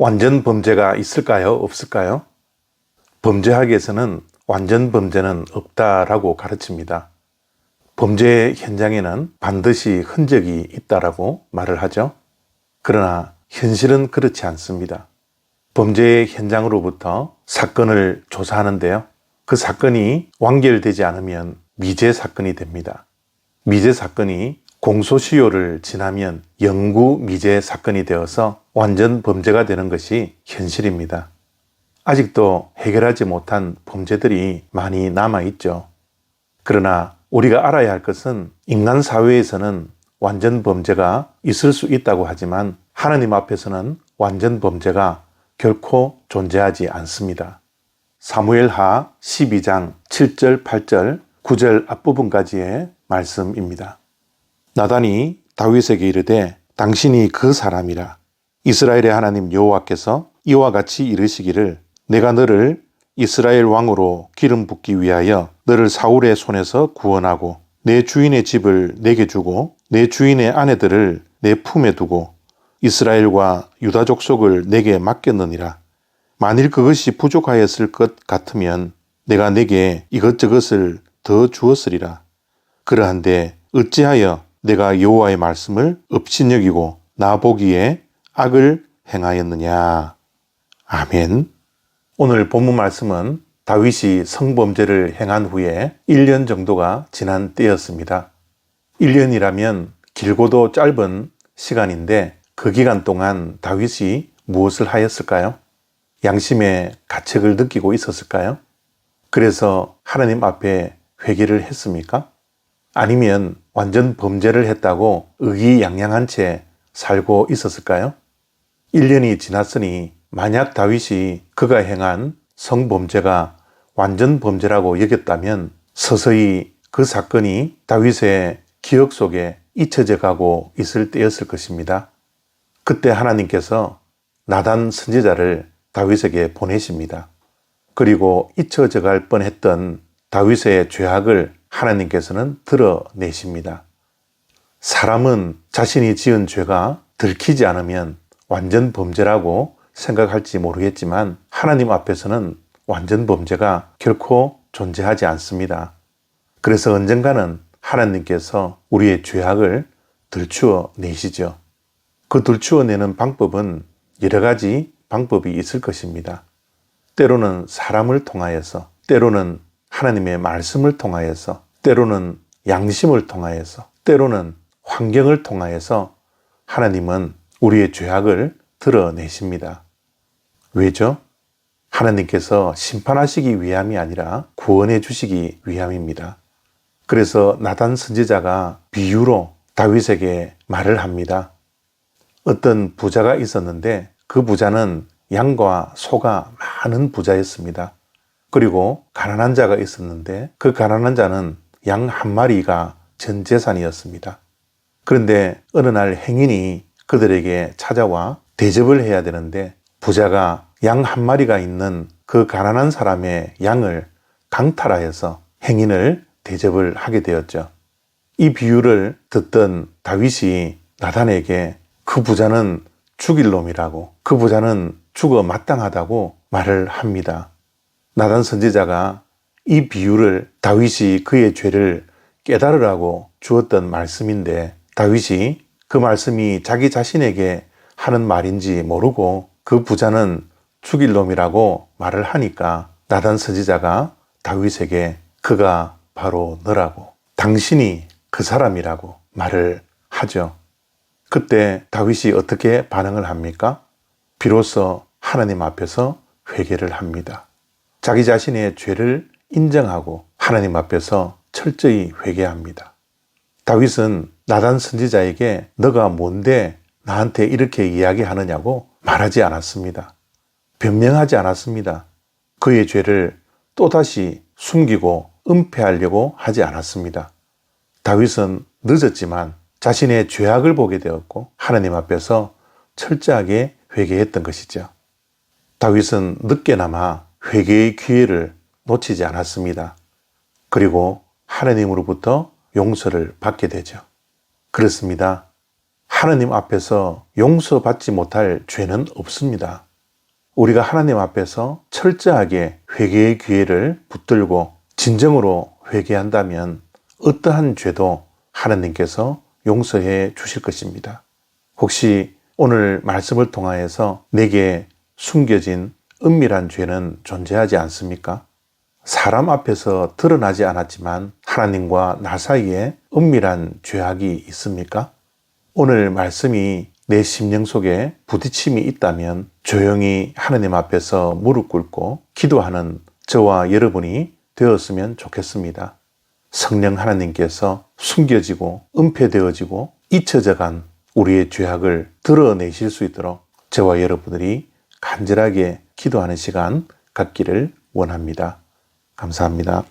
완전 범죄가 있을까요? 없을까요? 범죄학에서는 완전 범죄는 없다라고 가르칩니다. 범죄의 현장에는 반드시 흔적이 있다라고 말을 하죠. 그러나 현실은 그렇지 않습니다. 범죄의 현장으로부터 사건을 조사하는데요. 그 사건이 완결되지 않으면 미제 사건이 됩니다. 미제 사건이 공소시효를 지나면 영구 미제 사건이 되어서 완전 범죄가 되는 것이 현실입니다. 아직도 해결하지 못한 범죄들이 많이 남아있죠. 그러나 우리가 알아야 할 것은 인간 사회에서는 완전 범죄가 있을 수 있다고 하지만 하나님 앞에서는 완전 범죄가 결코 존재하지 않습니다. 사무엘하 12장 7절, 8절, 9절 앞부분까지의 말씀입니다. 나단이 다윗에게 이르되 당신이 그 사람이라. 이스라엘의 하나님 여호와께서 이와 같이 이르시기를 내가 너를 이스라엘 왕으로 기름 붓기 위하여 너를 사울의 손에서 구원하고 내 주인의 집을 내게 주고 내 주인의 아내들을 내 품에 두고 이스라엘과 유다 족속을 내게 맡겼느니라. 만일 그것이 부족하였을 것 같으면 내가 내게 이것저것을 더 주었으리라. 그러한데 어찌하여 내가 여호와의 말씀을 업신여기고 나보기에 악을 행하였느냐. 아멘. 오늘 본문 말씀은 다윗이 성범죄를 행한 후에 1년 정도가 지난 때였습니다. 1년이라면 길고도 짧은 시간인데 그 기간 동안 다윗이 무엇을 하였을까요? 양심의 가책을 느끼고 있었을까요? 그래서 하나님 앞에 회개를 했습니까? 아니면 완전 범죄를 했다고 의기양양한 채 살고 있었을까요? 1년이 지났으니 만약 다윗이 그가 행한 성범죄가 완전 범죄라고 여겼다면 서서히 그 사건이 다윗의 기억 속에 잊혀져 가고 있을 때였을 것입니다. 그때 하나님께서 나단 선지자를 다윗에게 보내십니다. 그리고 잊혀져 갈 뻔했던 다윗의 죄악을 하나님께서는 드러내십니다. 사람은 자신이 지은 죄가 들키지 않으면 완전 범죄라고 생각할지 모르겠지만 하나님 앞에서는 완전 범죄가 결코 존재하지 않습니다. 그래서 언젠가는 하나님께서 우리의 죄악을 들추어 내시죠. 그 들추어내는 방법은 여러 가지 방법이 있을 것입니다. 때로는 사람을 통하여서, 때로는 하나님의 말씀을 통하여서, 때로는 양심을 통하여서, 때로는 환경을 통하여서 하나님은 우리의 죄악을 드러내십니다. 왜죠? 하나님께서 심판하시기 위함이 아니라 구원해 주시기 위함입니다. 그래서 나단 선지자가 비유로 다윗에게 말을 합니다. 어떤 부자가 있었는데 그 부자는 양과 소가 많은 부자였습니다. 그리고 가난한 자가 있었는데 그 가난한 자는 양 한 마리가 전 재산이었습니다. 그런데 어느 날 행인이 그들에게 찾아와 대접을 해야 되는데 부자가 양 한 마리가 있는 그 가난한 사람의 양을 강탈하여서 행인을 대접을 하게 되었죠. 이 비유를 듣던 다윗이 나단에게 그 부자는 죽일 놈이라고, 그 부자는 죽어 마땅하다고 말을 합니다. 나단 선지자가 이 비유를 다윗이 그의 죄를 깨달으라고 주었던 말씀인데 다윗이 그 말씀이 자기 자신에게 하는 말인지 모르고 그 부자는 죽일 놈이라고 말을 하니까 나단 선지자가 다윗에게 그가 바로 너라고, 당신이 그 사람이라고 말을 하죠. 그때 다윗이 어떻게 반응을 합니까? 비로소 하나님 앞에서 회개를 합니다. 자기 자신의 죄를 인정하고 하나님 앞에서 철저히 회개합니다. 다윗은 나단 선지자에게 너가 뭔데 나한테 이렇게 이야기하느냐고 말하지 않았습니다. 변명하지 않았습니다. 그의 죄를 또다시 숨기고 은폐하려고 하지 않았습니다. 다윗은 늦었지만 자신의 죄악을 보게 되었고 하나님 앞에서 철저하게 회개했던 것이죠. 다윗은 늦게나마 회개의 기회를 놓치지 않았습니다. 그리고 하나님으로부터 용서를 받게 되죠. 그렇습니다. 하나님 앞에서 용서받지 못할 죄는 없습니다. 우리가 하나님 앞에서 철저하게 회개의 기회를 붙들고 진정으로 회개한다면 어떠한 죄도 하나님께서 용서해 주실 것입니다. 혹시 오늘 말씀을 통하여서 내게 숨겨진 은밀한 죄는 존재하지 않습니까? 사람 앞에서 드러나지 않았지만 하나님과 나 사이에 은밀한 죄악이 있습니까? 오늘 말씀이 내 심령 속에 부딪힘이 있다면 조용히 하나님 앞에서 무릎 꿇고 기도하는 저와 여러분이 되었으면 좋겠습니다. 성령 하나님께서 숨겨지고 은폐되어지고 잊혀져간 우리의 죄악을 드러내실 수 있도록 저와 여러분들이 간절하게 기도하는 시간 갖기를 원합니다. 감사합니다.